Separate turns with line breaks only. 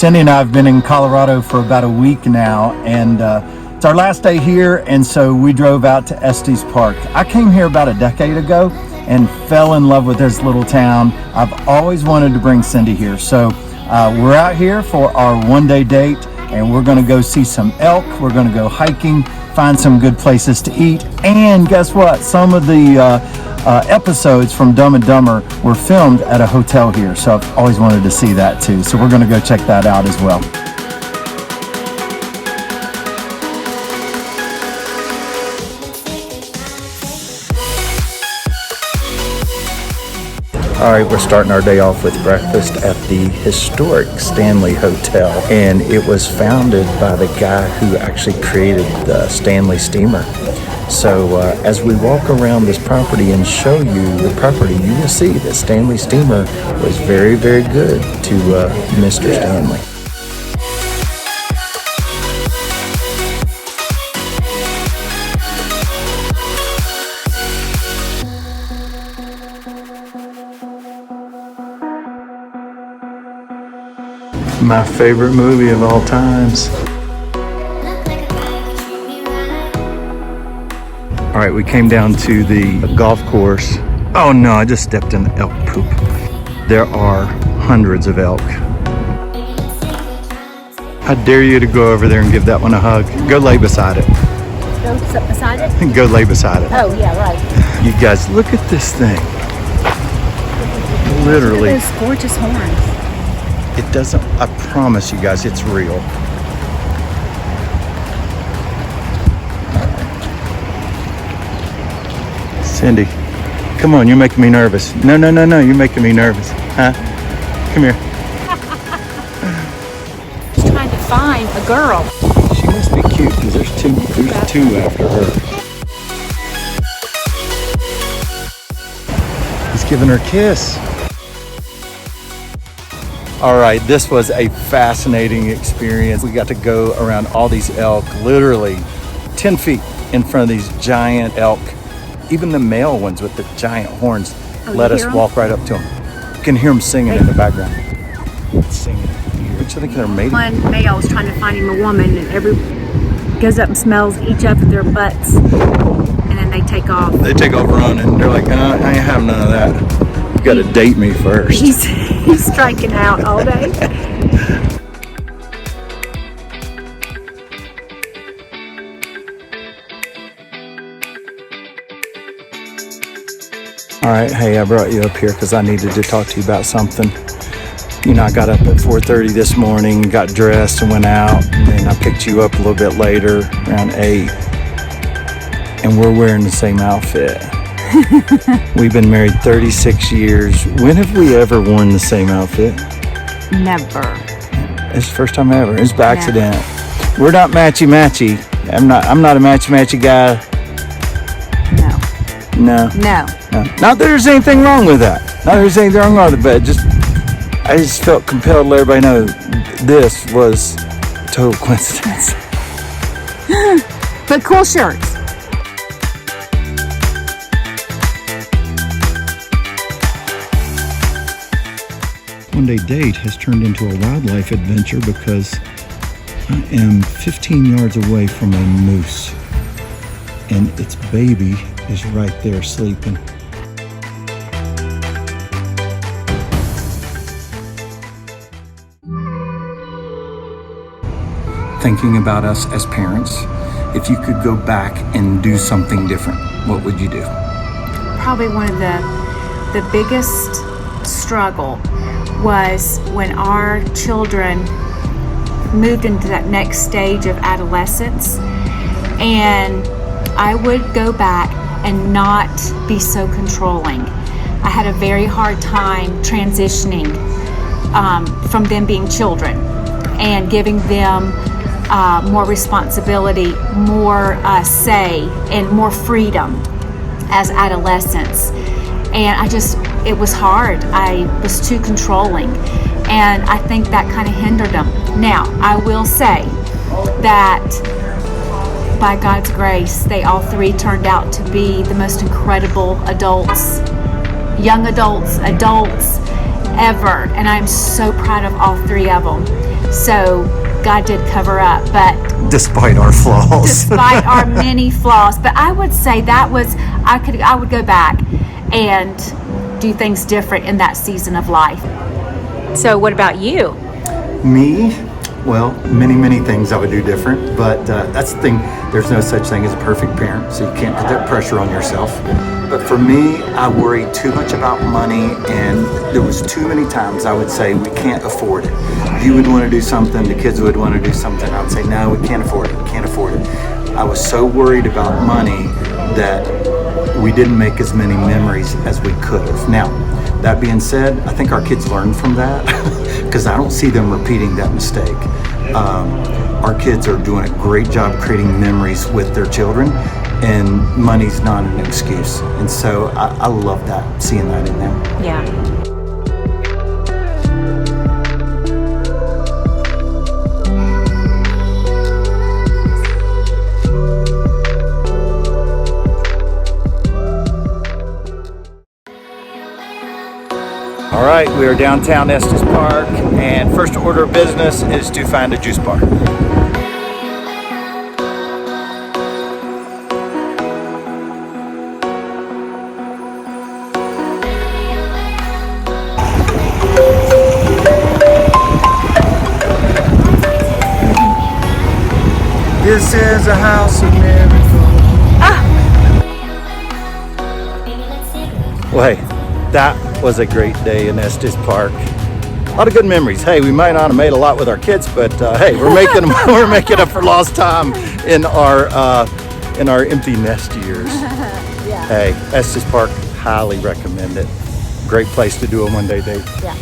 Cindy and I have been in Colorado for about a week now, and it's our last day here, and so we drove out to Estes Park. I came here about a decade ago and fell in love with this little town. I've always wanted to bring Cindy here, so we're out here for our one-day date, and we're gonna go see some elk, we're gonna go hiking, find some good places to eat, and guess what? Some of the episodes from Dumb and Dumber were filmed at a hotel here, so I've always wanted to see that too. So we're going to go check that out as well. All right, we're starting our day off with breakfast at the historic Stanley Hotel, and it was founded by the guy who actually created the Stanley steamer. So as we walk around this property and show you the property, you will see that Stanley steamer was very, very good to Mr. Stanley. My favorite movie of all times. All right, we came down to the golf course. Oh no, I just stepped in elk poop. There are hundreds of elk. I dare you to go over there and give that one a hug. Go lay beside it.
Go sit beside it?
Go lay beside it.
Oh, yeah, right.
You guys, look at this thing. Literally.
Look at those gorgeous horns.
It doesn't, I promise you guys, it's real. Cindy, come on, you're making me nervous. No, you're making me nervous. Huh? Come here.
She's trying to find a girl.
She must be cute because there's two after her. He's giving her a kiss. All right, this was a fascinating experience. We got to go around all these elk, literally 10 feet in front of these giant elk. Even the male ones with the giant horns let us walk right up to them. You can hear them singing in the background. Singing. Which I think they're mating.
One male is trying to find him a woman, and every goes up and smells each of their butts, and then they take off.
They take off running. They're like, I ain't having none of that. You got to date me first.
He's striking out all day.
All right, hey, I brought you up here because I needed to talk to you about something. You know, I got up at 4:30 this morning, got dressed and went out, and then I picked you up a little bit later, around 8, and we're wearing the same outfit. We've been married 36 years. When have we ever worn the same outfit?
Never.
It's the first time ever. It's by accident. We're not matchy-matchy. I'm not a matchy-matchy guy. No. Not that there's anything wrong with that. Not that there's anything wrong with it, but I just felt compelled to let everybody know this was a total coincidence.
But cool shirts.
One Day Date has turned into a wildlife adventure because I am 15 yards away from a moose, and its baby is right there sleeping. Thinking about us as parents, if you could go back and do something different, what would you do?
Probably one of the biggest struggle was when our children moved into that next stage of adolescence, and I would go back and not be so controlling. I had a very hard time transitioning from them being children and giving them more responsibility, more say, and more freedom as adolescents. And it was hard. I was too controlling, and I think that kind of hindered them. Now, I will say that by God's grace, they all three turned out to be the most incredible adults, young adults, ever, and I'm so proud of all 3 of them. So God did cover up, but
Despite our flaws.
despite our many flaws. But I would say that was, I would go back and do things different in that season of life. So what about you?
Me? Well, many things I would do different, but that's the thing. There's no such thing as a perfect parent, so you can't put that pressure on yourself. But for me, I worried too much about money, and there was too many times I would say, we can't afford it. You would want to do something, the kids would want to do something. I would say, no, we can't afford it, we can't afford it. I was so worried about money that we didn't make as many memories as we could have. Now, that being said, I think our kids learned from that because I don't see them repeating that mistake. Our kids are doing a great job creating memories with their children, and money's not an excuse. And so I love that, seeing that in them.
Yeah.
All right, we are downtown Estes Park, and first order of business is to find a juice bar. This is a house of miracles. Well, hey, that was a great day in Estes Park. A lot of good memories. Hey, we might not have made a lot with our kids, but hey, we're making up for lost time in our empty nest years.
Yeah.
Hey, Estes Park, highly recommend it. Great place to do a one-day date.
Yeah.